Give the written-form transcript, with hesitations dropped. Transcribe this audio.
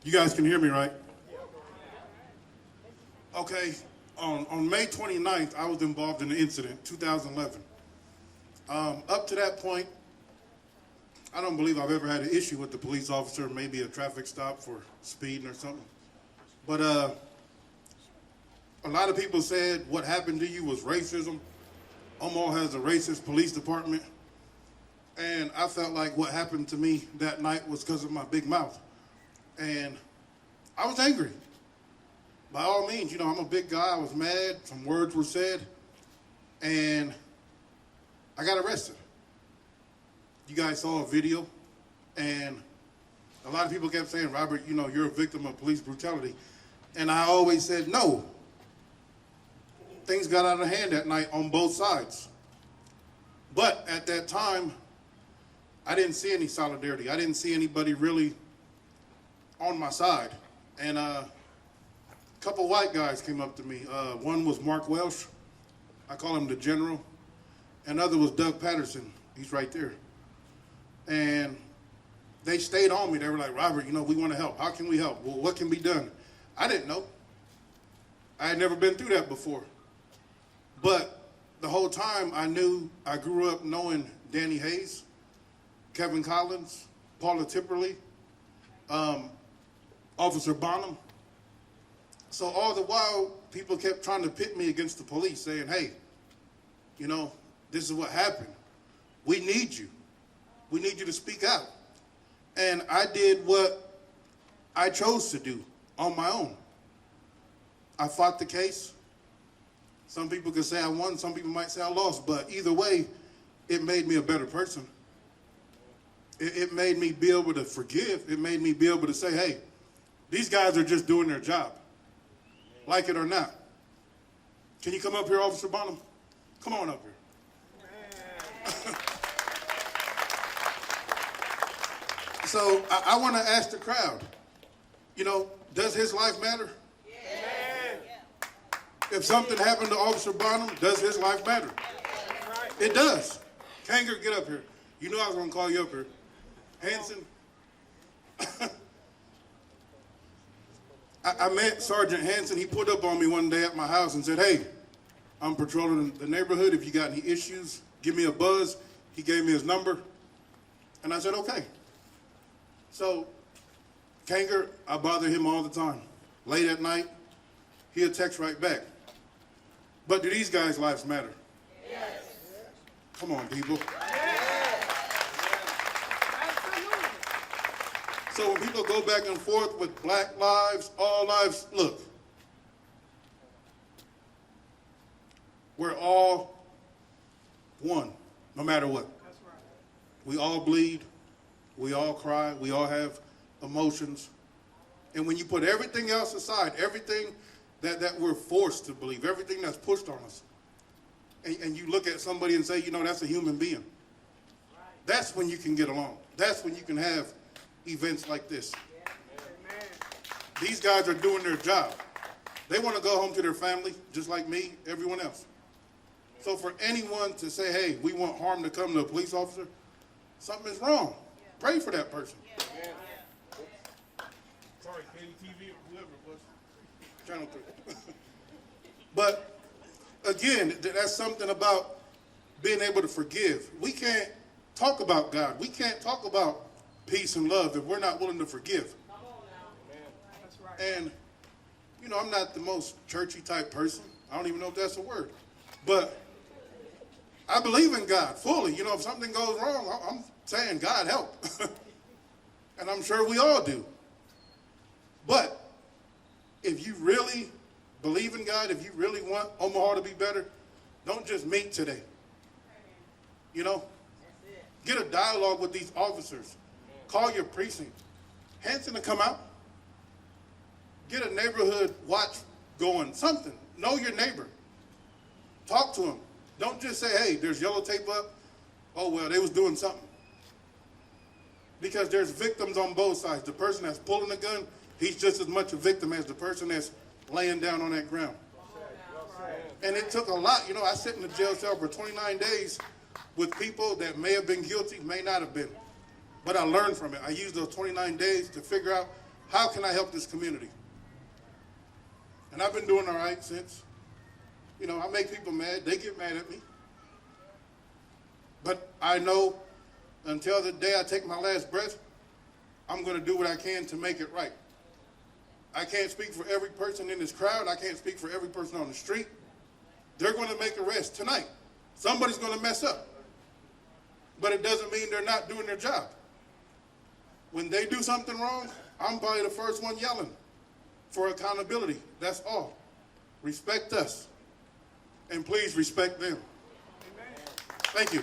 You guys can hear me, right? Okay. On May 29th, I was involved in an incident, 2011. Up to that point, I don't believe I've ever had an issue with the police officer, maybe a traffic stop for speeding or something. But a lot of people said what happened to you was racism. Omaha has a racist police department. And I felt like what happened to me that night was because of my big mouth. And I was angry. By all means, I'm a big guy. I was mad. Some words were said. And I got arrested. You guys saw a video. And a lot of people kept saying, Robert, you're a victim of police brutality. And I always said, no. Things got out of hand that night on both sides. But at that time, I didn't see any solidarity. I didn't see anybody really on my side. And a couple white guys came up to me. One was Mark Welsh. I call him the general. Another was Doug Patterson. He's right there. And they stayed on me. They were like, Robert, we want to help. How can we help? Well, what can be done? I didn't know. I had never been through that before. But the whole time I grew up knowing Danny Hayes, Kevin Collins, Paula Tipperley, Officer Bonham. So all the while, people kept trying to pit me against the police, saying, hey, this is what happened. We need you. We need you to speak out. And I did what I chose to do on my own. I fought the case. Some people could say I won, some people might say I lost, but either way, it made me a better person. It made me be able to forgive. It made me be able to say, hey, these guys are just doing their job, like it or not. Can you come up here, Officer Bonham? Come on up here. So I want to ask the crowd, does his life matter? If something happened to Officer Bonham, does his life matter? It does. Kanger, get up here. You know I was going to call you up here. Hanson. I met Sergeant Hanson. He put up on me one day at my house and said, hey, I'm patrolling the neighborhood. If you got any issues, give me a buzz. He gave me his number. And I said, okay. So, Kanger, I bother him all the time. Late at night, he'll text right back. But do these guys' lives matter? Yes. Come on, people. Yes. So when people go back and forth with black lives, all lives, look. We're all one, no matter what. That's right. We all bleed. We all cry. We all have emotions. And when you put everything else aside, everything that we're forced to believe, everything that's pushed on us, and you look at somebody and say, that's a human being. That's when you can get along. That's when you can have events like this. These guys are doing their job. They want to go home to their family, just like me, everyone else. So for anyone to say, hey, we want harm to come to a police officer, something is wrong. Pray for that person. Sorry, KTV or whoever it was. Channel 3. But again, that's something about being able to forgive. We can't talk about God. We can't talk about peace and love if we're not willing to forgive. Come on now. That's right. And, I'm not the most churchy type person. I don't even know if that's a word. But I believe in God fully. If something goes wrong, I'm saying, God, help. And I'm sure we all do. But if you really believe in God, if you really want Omaha to be better, don't just meet today. Get a dialogue with these officers. Call your precinct. Hanson to come out. Get a neighborhood watch going, something. Know your neighbor. Talk to them. Don't just say, hey, there's yellow tape up. Oh, well, they was doing something. Because there's victims on both sides. The person that's pulling the gun, he's just as much a victim as the person that's laying down on that ground. And it took a lot. I sat in the jail cell for 29 days with people that may have been guilty, may not have been. But I learned from it. I used those 29 days to figure out how can I help this community? And I've been doing all right since. You know, I make people mad. They get mad at me. But I know until the day I take my last breath, I'm going to do what I can to make it right. I can't speak for every person in this crowd. I can't speak for every person on the street. They're going to make arrests tonight. Somebody's going to mess up. But it doesn't mean they're not doing their job. When they do something wrong, I'm probably the first one yelling for accountability. That's all. Respect us. And please respect them. Thank you.